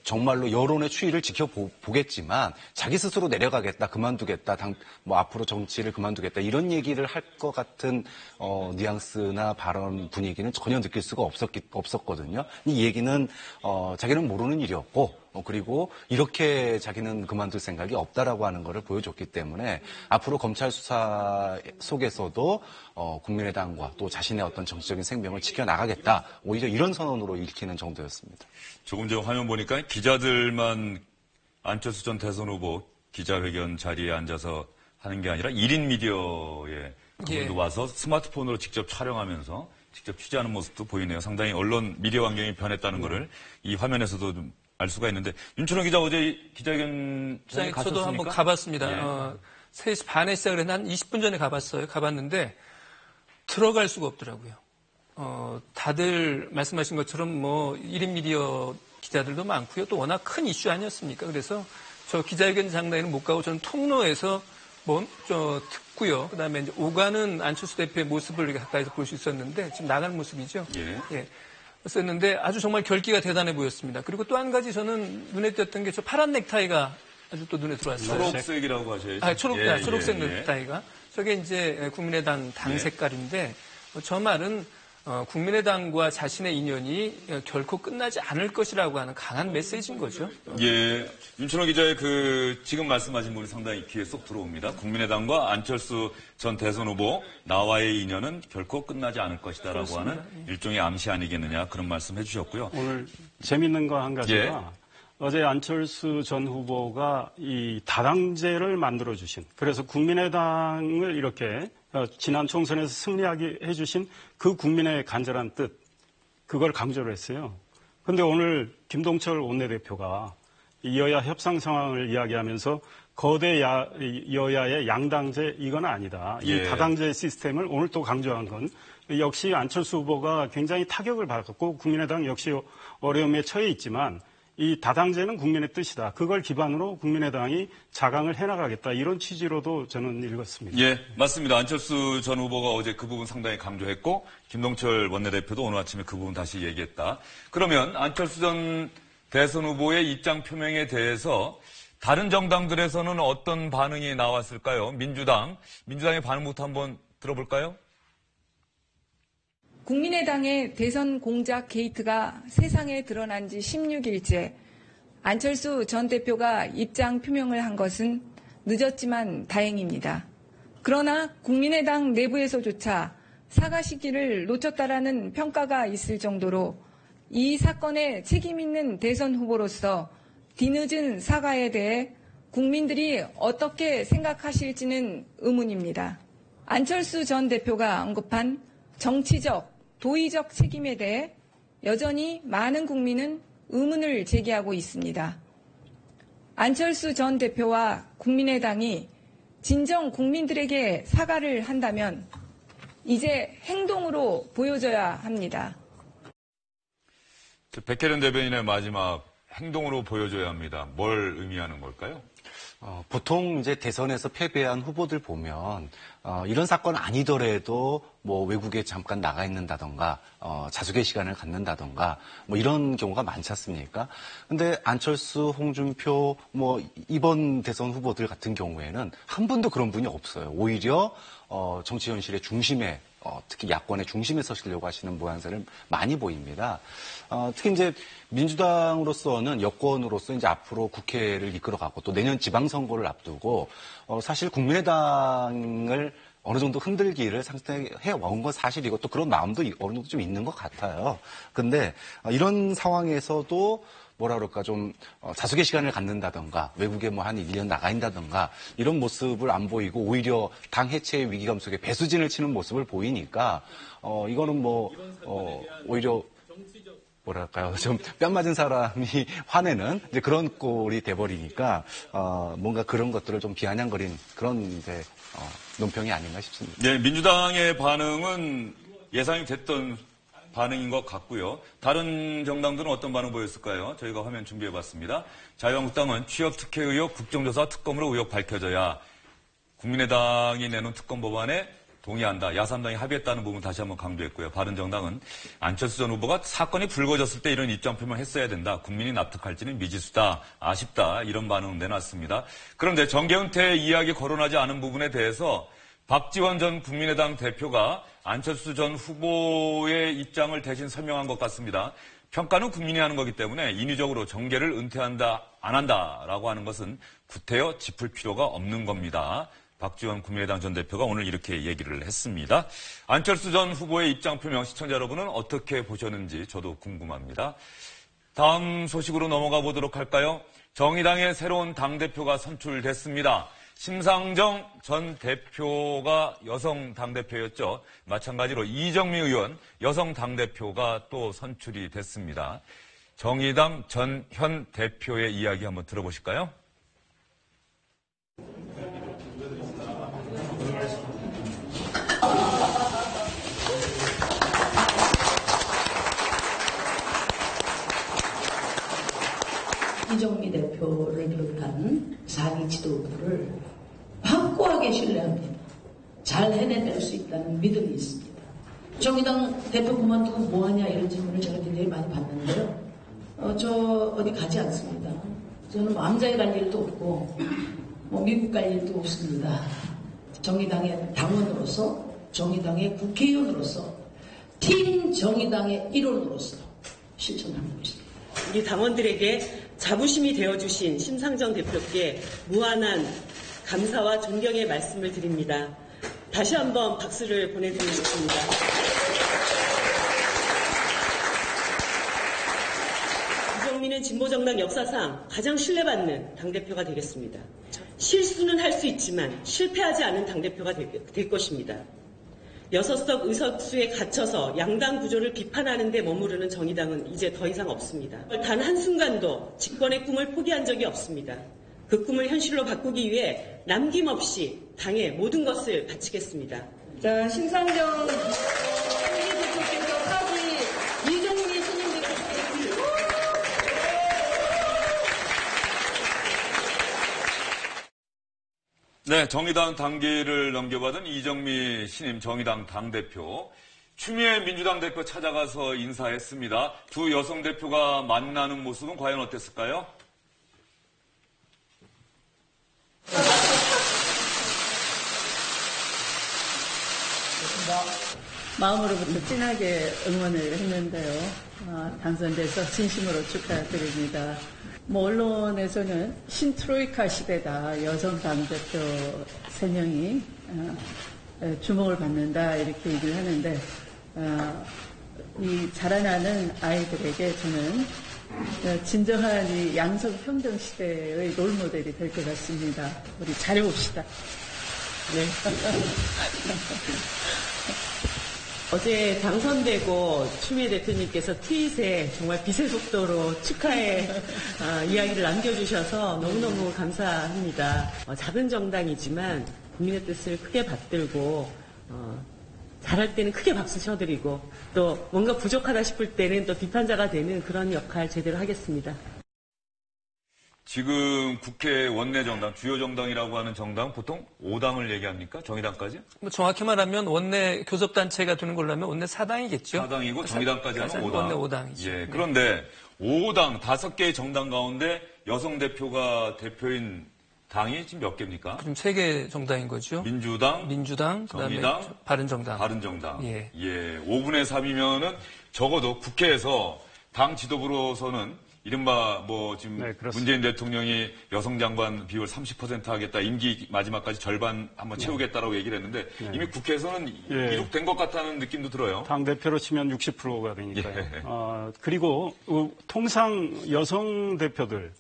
정말로 여론의 추이를 지켜보겠지만 자기 스스로 내려가겠다, 그만두겠다, 뭐 앞으로 정치를 그만두겠다 이런 얘기를 할 것 같은 뉘앙스나 발언 분위기는 전혀 느낄 수가 없었거든요. 이 얘기는 자기는 모르는 일이었고 그리고 이렇게 자기는 그만둘 생각이 없다라고 하는 것을 보여줬기 때문에 앞으로 검찰 수사 속에서도 국민의당과 또 자신의 어떤 정치적인 생명을 지켜나가겠다. 오히려 이런 선언으로 읽히는 정도였습니다. 조금 전 화면 보니까 기자들만 안철수 전 대선 후보 기자회견 자리에 앉아서 하는 게 아니라 1인 미디어에 그분도 와서 스마트폰으로 직접 촬영하면서 직접 취재하는 모습도 보이네요. 상당히 언론 미디어 환경이 변했다는 거를 이 화면에서도 좀 알 수가 있는데 윤철원 기자 어제 기자회견 자리에 가셨습니까? 저도 한번 가봤습니다. 예. 3시 반에 시작을 했는데 한 20분 전에 가봤어요. 가봤는데 들어갈 수가 없더라고요. 다들 말씀하신 것처럼 뭐 1인 미디어 기자들도 많고요. 또 워낙 큰 이슈 아니었습니까? 그래서 저 기자회견 장단에는 못 가고 저는 통로에서 듣고요. 그 다음에 이제 오가는 안철수 대표의 모습을 이렇게 가까이서 볼 수 있었는데 지금 나가는 모습이죠. 예. 썼는데 아주 정말 결기가 대단해 보였습니다. 그리고 또 한 가지 저는 눈에 띄었던 게 저 파란 넥타이가 아주 또 눈에 들어왔어요. 초록색이라고 하셔야죠. 초록색 넥타이가. 저게 이제 국민의당 당 색깔인데 저 말은 국민의당과 자신의 인연이 결코 끝나지 않을 것이라고 하는 강한 메시지인 거죠. 예. 윤철원 기자의 지금 말씀하신 분이 상당히 귀에 쏙 들어옵니다. 국민의당과 안철수 전 대선 후보 나와의 인연은 결코 끝나지 않을 것이다라고 그렇습니다. 하는 일종의 암시 아니겠느냐 그런 말씀 해주셨고요. 오늘 재밌는 거 한 가지가 어제 안철수 전 후보가 이 다당제를 만들어주신 그래서 국민의당을 이렇게 지난 총선에서 승리하게 해주신 그 국민의 간절한 뜻 그걸 강조를 했어요. 그런데 오늘 김동철 원내대표가 여야 협상 상황을 이야기하면서 거대 여야의 양당제 이건 아니다. 이 다당제 시스템을 오늘 또 강조한 건 역시 안철수 후보가 굉장히 타격을 받았고 국민의당 역시 어려움에 처해 있지만 이 다당제는 국민의 뜻이다. 그걸 기반으로 국민의당이 자강을 해나가겠다. 이런 취지로도 저는 읽었습니다. 예, 맞습니다. 안철수 전 후보가 어제 그 부분 상당히 강조했고 김동철 원내대표도 오늘 아침에 그 부분 다시 얘기했다. 그러면 안철수 전 대선 후보의 입장 표명에 대해서 다른 정당들에서는 어떤 반응이 나왔을까요? 민주당의 반응부터 한번 들어볼까요? 국민의당의 대선 공작 게이트가 세상에 드러난 지 16일째 안철수 전 대표가 입장 표명을 한 것은 늦었지만 다행입니다. 그러나 국민의당 내부에서조차 사과 시기를 놓쳤다라는 평가가 있을 정도로 이 사건에 책임 있는 대선 후보로서 뒤늦은 사과에 대해 국민들이 어떻게 생각하실지는 의문입니다. 안철수 전 대표가 언급한 정치적, 도의적 책임에 대해 여전히 많은 국민은 의문을 제기하고 있습니다. 안철수 전 대표와 국민의당이 진정 국민들에게 사과를 한다면 이제 행동으로 보여줘야 합니다. 백혜련 대변인의 마지막 행동으로 보여줘야 합니다. 뭘 의미하는 걸까요? 보통 이제 대선에서 패배한 후보들 보면 이런 사건 아니더라도 뭐 외국에 잠깐 나가 있는다던가 자숙의 시간을 갖는다던가 뭐 이런 경우가 많지 않습니까? 근데 안철수, 홍준표 뭐 이번 대선 후보들 같은 경우에는 한 분도 그런 분이 없어요. 오히려 정치 현실의 중심에 특히 야권의 중심에 서시려고 하시는 모양새를 많이 보입니다. 특히 이제 민주당으로서는 여권으로서 이제 앞으로 국회를 이끌어가고 또 내년 지방선거를 앞두고 사실 국민의당을 어느 정도 흔들기를 상당히 해온 건 사실이고 또 그런 마음도 어느 정도 좀 있는 것 같아요. 근데 이런 상황에서도 뭐라 그럴까 좀 자숙의 시간을 갖는다던가 외국에 뭐 한 1년 나가 있다던가 이런 모습을 안 보이고 오히려 당 해체의 위기감 속에 배수진을 치는 모습을 보이니까 이거는 뭐 오히려 뭐랄까요 좀 뺨 맞은 사람이 화내는 이제 그런 꼴이 돼버리니까 뭔가 그런 것들을 좀 비아냥거린 그런 이제 논평이 아닌가 싶습니다. 네, 민주당의 반응은 예상이 됐던 반응인 것 같고요. 다른 정당들은 어떤 반응 보였을까요? 저희가 화면 준비해봤습니다. 자유한국당은 취업 특혜 의혹 국정조사 특검으로 의혹 밝혀져야 국민의당이 내놓은 특검 법안에 동의한다. 야3당이 합의했다는 부분 다시 한번 강조했고요. 바른정당은 안철수 전 후보가 사건이 불거졌을 때 이런 입장 표명을 했어야 된다. 국민이 납득할지는 미지수다. 아쉽다. 이런 반응 내놨습니다. 그런데 정계은퇴 이야기 거론하지 않은 부분에 대해서 박지원 전 국민의당 대표가 안철수 전 후보의 입장을 대신 설명한 것 같습니다. 평가는 국민이 하는 거기 때문에 인위적으로 정계를 은퇴한다, 안 한다라고 하는 것은 구태여 짚을 필요가 없는 겁니다. 박지원 국민의당 전 대표가 오늘 이렇게 얘기를 했습니다. 안철수 전 후보의 입장 표명 시청자 여러분은 어떻게 보셨는지 저도 궁금합니다. 다음 소식으로 넘어가 보도록 할까요? 정의당의 새로운 당대표가 선출됐습니다. 심상정 전 대표가 여성 당대표였죠. 마찬가지로 이정미 의원 여성 당대표가 또 선출이 됐습니다. 정의당 전현 대표의 이야기 한번 들어보실까요? 이정미 대표를 비롯한 4기 지도부를 확고하게 신뢰합니다. 잘 해내낼 수 있다는 믿음이 있습니다. 정의당 대표 그만두고 뭐하냐 이런 질문을 제가 굉장히 많이 받는데요. 저 어디 가지 않습니다. 저는 뭐 암자에 갈 일도 없고 뭐 미국 갈 일도 없습니다. 정의당의 당원으로서 정의당의 국회의원으로서 팀 정의당의 일원으로서 실천하는 것입니다. 우리 당원들에게 자부심이 되어주신 심상정 대표께 무한한 감사와 존경의 말씀을 드립니다. 다시 한번 박수를 보내드리고 싶습니다. 이정미는 진보정당 역사상 가장 신뢰받는 당대표가 되겠습니다. 실수는 할 수 있지만 실패하지 않은 당대표가 될 것입니다. 6석 의석수에 갇혀서 양당 구조를 비판하는 데 머무르는 정의당은 이제 더 이상 없습니다. 단 한순간도 집권의 꿈을 포기한 적이 없습니다. 그 꿈을 현실로 바꾸기 위해 남김없이 당의 모든 것을 바치겠습니다. 자, 심상정 대표께서 사지 이정미 신임 대표께 네, 정의당 당기를 넘겨받은 이정미 신임 정의당 당대표. 추미애 민주당 대표 찾아가서 인사했습니다. 두 여성 대표가 만나는 모습은 과연 어땠을까요? 마음으로부터 진하게 응원을 했는데요. 당선돼서 진심으로 축하드립니다. 언론에서는 신트로이카 시대다. 여성 당대표 3명이 주목을 받는다. 이렇게 얘기를 하는데 이 자라나는 아이들에게 저는 진정한 이 양성평등 시대의 롤모델이 될 것 같습니다. 우리 잘해봅시다. 네. 어제 당선되고 추미애 대표님께서 트윗에 정말 빛의 속도로 축하의 이야기를 남겨주셔서 너무너무 감사합니다. 작은 정당이지만 국민의 뜻을 크게 받들고 잘할 때는 크게 박수 쳐드리고 또 뭔가 부족하다 싶을 때는 또 비판자가 되는 그런 역할 제대로 하겠습니다. 지금 국회 원내 정당, 주요 정당이라고 하는 정당 보통 5당을 얘기합니까? 정의당까지? 정확히 말하면 원내 교섭단체가 되는 걸로 하면 원내 4당이겠죠. 4당이고 정의당까지 하면 5당. 원내 5당이죠. 예, 그런데 5당, 5개의 정당 가운데 여성 대표가 대표인 당이 지금 몇 개입니까? 지금 3개 정당인 거죠. 민주당, 그다음에 정의당, 바른정당. 예. 5분의 3이면은 적어도 국회에서 당 지도부로서는 이른바 뭐 지금 문재인 대통령이 여성 장관 비율 30% 하겠다, 임기 마지막까지 절반 한번 채우겠다라고 얘기를 했는데 이미 국회에서는 이룩된 것 같다는 느낌도 들어요. 당 대표로 치면 60%가 되니까요. 그리고 통상 여성 대표들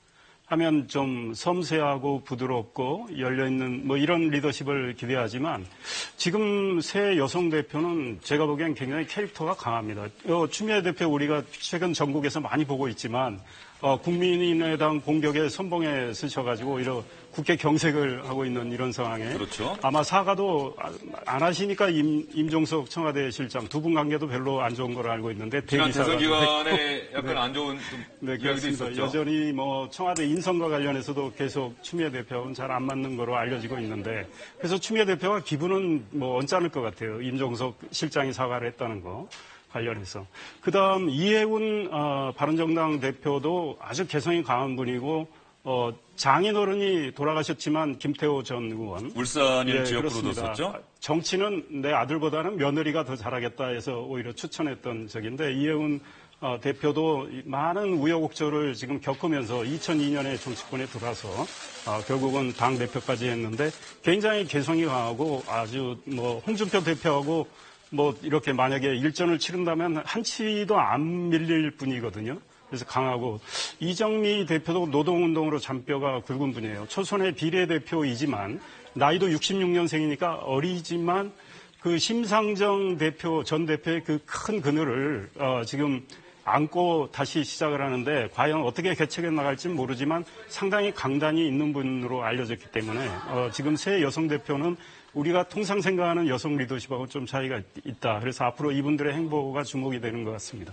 하면 좀 섬세하고 부드럽고 열려있는 뭐 이런 리더십을 기대하지만 지금 새 여성 대표는 제가 보기엔 굉장히 캐릭터가 강합니다. 추미애 대표 우리가 최근 전국에서 많이 보고 있지만 국민의당 공격에 선봉에 쓰셔가지고 오히려 국회 경색을 하고 있는 이런 상황에 그렇죠. 아마 사과도 안 하시니까 임종석 청와대 실장 두 분 관계도 별로 안 좋은 걸로 알고 있는데 지난 대선 기간에 약간 안 좋은 이야기도 있었죠. 여전히 뭐 청와대 인선과 관련해서도 계속 추미애 대표는 잘 안 맞는 거로 알려지고 있는데 그래서 추미애 대표가 기분은 뭐 언짢을 것 같아요. 임종석 실장이 사과를 했다는 거. 관련해서. 그 다음, 이해운, 바른정당 대표도 아주 개성이 강한 분이고, 장인어른이 돌아가셨지만, 김태호 전 의원. 울산을 지역구로 뒀었죠? 정치는 내 아들보다는 며느리가 더 잘하겠다 해서 오히려 추천했던 적인데, 이해운 대표도 많은 우여곡절을 지금 겪으면서 2002년에 정치권에 들어와서, 결국은 당대표까지 했는데, 굉장히 개성이 강하고 아주 뭐, 홍준표 대표하고 뭐 이렇게 만약에 일전을 치른다면 한치도 안 밀릴 분이거든요. 그래서 강하고 이정미 대표도 노동운동으로 잔뼈가 굵은 분이에요. 초선의 비례대표이지만 나이도 66년생이니까 어리지만 그 심상정 대표 전 대표의 그 큰 그늘을 지금 안고 다시 시작을 하는데 과연 어떻게 개척해 나갈지는 모르지만 상당히 강단이 있는 분으로 알려졌기 때문에 지금 새 여성 대표는 우리가 통상 생각하는 여성 리더십하고 좀 차이가 있다. 그래서 앞으로 이분들의 행보가 주목이 되는 것 같습니다.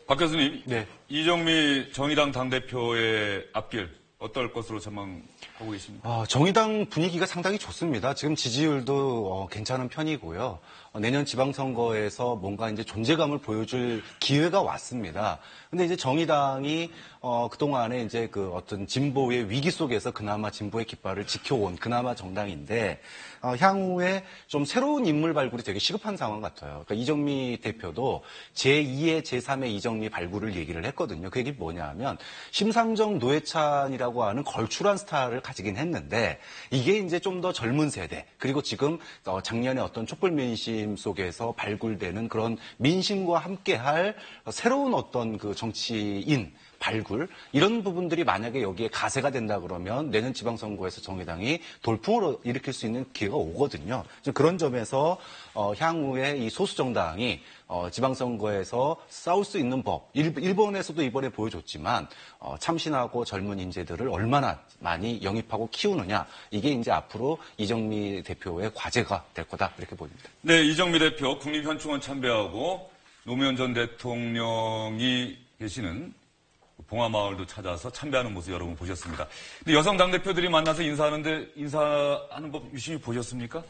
박 교수님, 이정미 정의당 당대표의 앞길 어떨 것으로 전망하고 계십니까? 정의당 분위기가 상당히 좋습니다. 지금 지지율도 괜찮은 편이고요. 내년 지방선거에서 뭔가 이제 존재감을 보여줄 기회가 왔습니다. 근데 이제 정의당이 그동안에 이제 그 어떤 진보의 위기 속에서 그나마 진보의 깃발을 지켜온 그나마 정당인데 향후에 좀 새로운 인물 발굴이 되게 시급한 상황 같아요. 그러니까 이정미 대표도 제2의 제3의 이정미 발굴을 얘기를 했거든요. 그 얘기 뭐냐 하면 심상정 노회찬이라고 하는 걸출한 스타를 가지긴 했는데 이게 이제 좀 더 젊은 세대 그리고 지금 작년에 어떤 촛불 민심 속에서 발굴되는 그런 민심과 함께할 새로운 어떤 그 정치인 발굴 이런 부분들이 만약에 여기에 가세가 된다 그러면 내년 지방선거에서 정의당이 돌풍을 일으킬 수 있는 기회가 오거든요. 그런 점에서 향후에 이 소수 정당이 지방선거에서 싸울 수 있는 법 일본에서도 이번에 보여줬지만 참신하고 젊은 인재들을 얼마나 많이 영입하고 키우느냐 이게 이제 앞으로 이정미 대표의 과제가 될 거다 이렇게 보입니다. 네, 이정미 대표 국립현충원 참배하고 노무현 전 대통령이 계시는 봉화마을도 찾아서 참배하는 모습 여러분 보셨습니다. 근데 여성 당대표들이 만나서 인사하는 법 유심히 보셨습니까?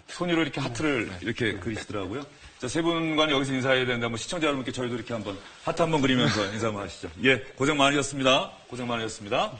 손으로 이렇게 하트를 이렇게 그리시더라고요. 자, 세 분과는 여기서 인사해야 되는데 한번 시청자 여러분께 저희도 이렇게 한번 하트 한번 그리면서 인사 한번 하시죠. 예, 고생 많으셨습니다. 고생 많으셨습니다.